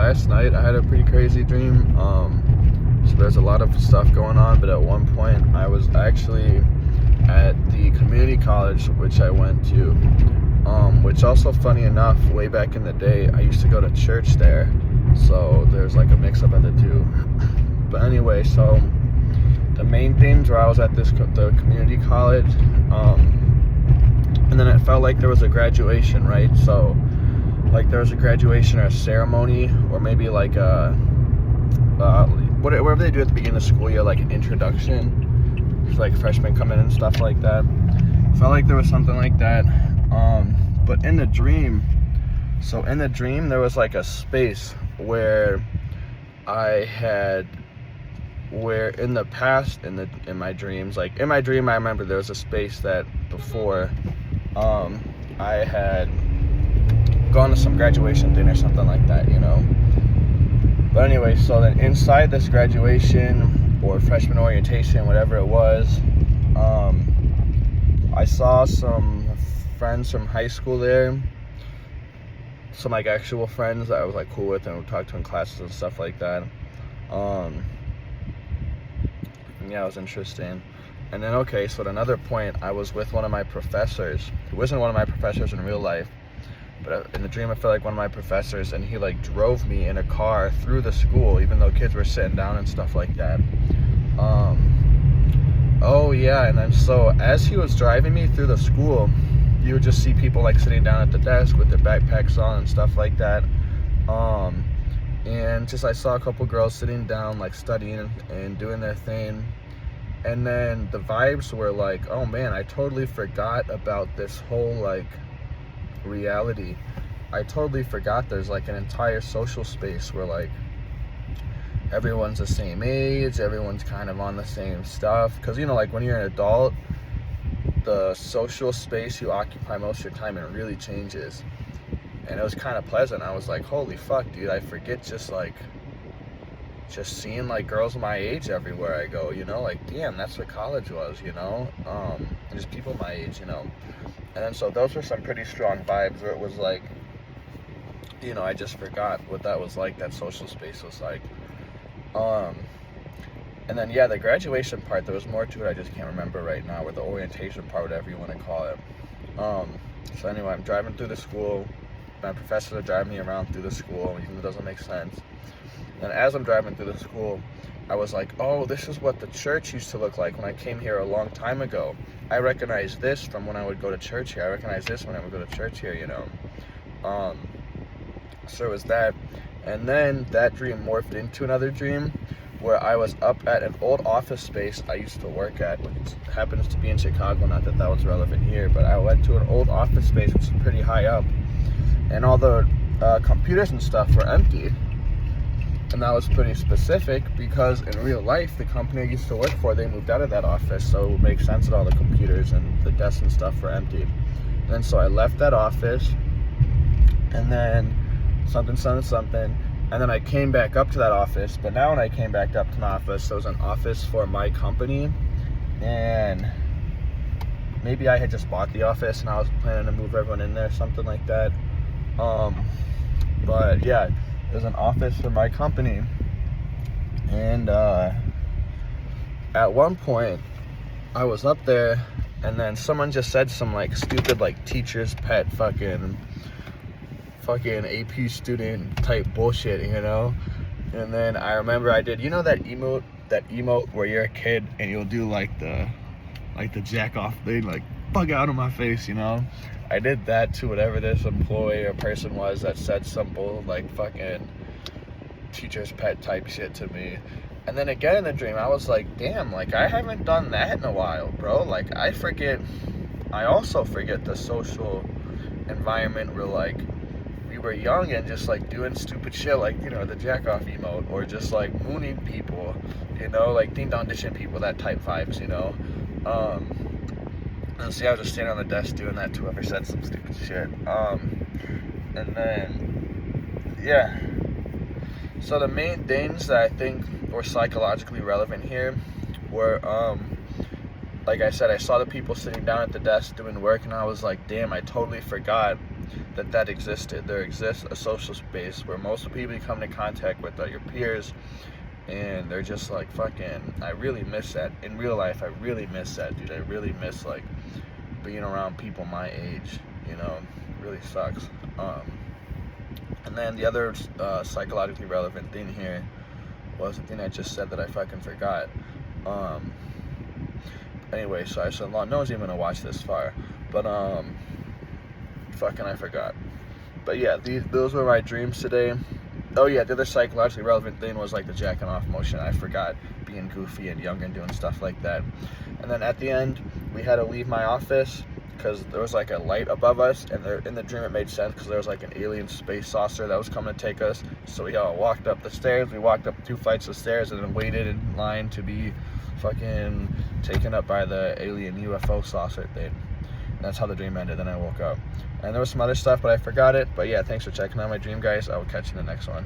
last night I had a pretty crazy dream. So there's a lot of stuff going on, but at one point I was actually at the community college which I went to. Which also, funny enough, way back in the day, I used to go to church there. So there's like a mix-up of the two. But anyway, so the main themes where I was at the community college, and then it felt like there was a graduation, right? So like there was a graduation or a ceremony, or maybe like a whatever they do at the beginning of the school year, like an introduction, like freshmen come in and stuff like that. Felt like there was something like that. But in the dream, there was like a space where in the past, in my dreams, like in my dream, I remember there was a space that before, I had gone to some graduation thing or something like that, you know. But anyway, so then inside this graduation or freshman orientation, whatever it was, I saw some friends from high school there, some like actual friends that I was like cool with and would talk to in classes and stuff like that. Yeah, it was interesting. And then, okay, so at another point, I was with one of my professors, who wasn't one of my professors in real life, but in the dream I felt like one of my professors, and he like drove me in a car through the school, even though kids were sitting down and stuff like that. Oh yeah, and then so as he was driving me through the school, you would just see people like sitting down at the desk with their backpacks on and stuff like that. And just I saw a couple girls sitting down like studying and doing their thing. And then the vibes were like, oh man, I totally forgot about this whole like reality. I totally forgot there's like an entire social space where like everyone's the same age, everyone's kind of on the same stuff. Because, you know, like when you're an adult, the social space you occupy most of your time, it really changes. And it was kind of pleasant. I was like, holy fuck, dude, I forget just seeing like girls my age everywhere I go, you know, like damn, that's what college was, you know. And just people my age, you know. And then so those were some pretty strong vibes where it was like, you know, I just forgot what that was like, that social space was like. And then yeah, the graduation part, there was more to it, I just can't remember right now, or the orientation part, whatever you want to call it. So anyway, I'm driving through the school. My professors are driving me around through the school, even though it doesn't make sense. And as I'm driving through the school, I was like, oh, this is what the church used to look like when I came here a long time ago. I recognize this from when I would go to church here. I recognize this when I would go to church here, you know. So it was that. And then that dream morphed into another dream where I was up at an old office space I used to work at, which happens to be in Chicago. Not that that was relevant here, but I went to an old office space which is pretty high up. And all the computers and stuff were empty. And that was pretty specific because in real life, the company I used to work for, they moved out of that office. So it would make sense that all the computers and the desks and stuff were empty. And so I left that office, and then something. And then I came back up to that office. But now when I came back up to my office, there was an office for my company. And maybe I had just bought the office and I was planning to move everyone in there, something like that. But yeah, there's an office for my company, and at one point I was up there, and then someone just said some like stupid like teacher's pet fucking AP student type bullshit, you know. And then I remember I did, you know, that emote where you're a kid and you'll do like the jack off thing, like bug out of my face, you know. I did that to whatever this employee or person was that said some bull like fucking teacher's pet type shit to me. And then again in the dream I was like, damn, like I haven't done that in a while, bro. Like I also forget the social environment where like we were young and just like doing stupid shit, like, you know, the jack off emote, or just like mooning people, you know, like ding dong dishing people, that type vibes, you know. And see, I was just standing on the desk doing that to whoever said some stupid shit. And then, yeah. So the main things that I think were psychologically relevant here were, like I said, I saw the people sitting down at the desk doing work, and I was like, damn, I totally forgot that existed. There exists a social space where most people you come into contact with are your peers, and they're just like fucking. I really miss that in real life. I really miss that, dude. I really miss like being around people my age. You know, it really sucks. And then the other psychologically relevant thing here was the thing I just said that I fucking forgot. Anyway, so I said, no one's even gonna watch this far, but fucking I forgot. But yeah, those were my dreams today. Oh yeah, the other psychologically relevant thing was like the jacking off motion. I forgot, being goofy and young and doing stuff like that. And then at the end, we had to leave my office because there was like a light above us, and in the dream it made sense because there was like an alien space saucer that was coming to take us. So we all walked up the stairs. We walked up 2 flights of stairs and then waited in line to be fucking taken up by the alien UFO saucer thing. And that's how the dream ended. Then I woke up. And there was some other stuff, but I forgot it. But yeah, thanks for checking out my dream, guys. I will catch you in the next one.